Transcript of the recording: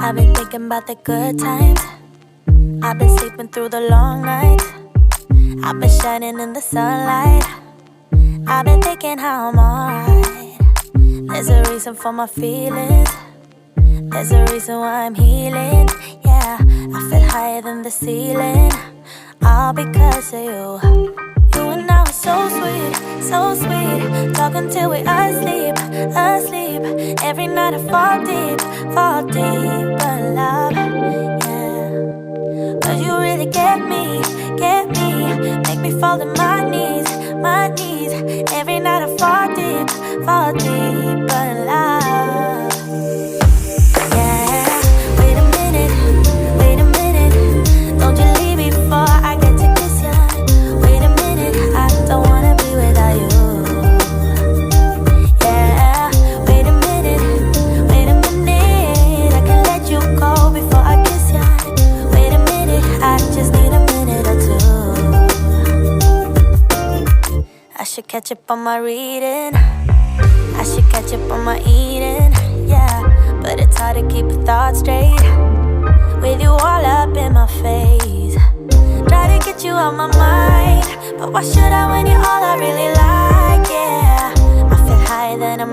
I've been thinking about the good times. I've been sleeping through the long nights. I've been shining in the sunlight. I've been thinking how I'm alright. There's a reason for my feelings. There's a reason why I'm healing. Yeah, I feel higher than the ceiling. All because of you. You and I were so sweet, so sweet. Talking till we asleep, asleep. Every night I fall deep, but love, yeah. Cause you really get me, make me fall to my knees, my knees. Every night I fall deep, but love, yeah. Wait a minute, don't you leave before I get to kiss ya. Wait a minute, I don't wanna be without you. Yeah, wait a minute, I can let you go before I kiss ya. Wait a minute, I just need a minute or two. I should catch up on my reading, I should catch up on my eating, yeah. But it's hard to keep your thoughts straight with you all up in my face. Try to get you out my mind, but why should I when you're all I really like?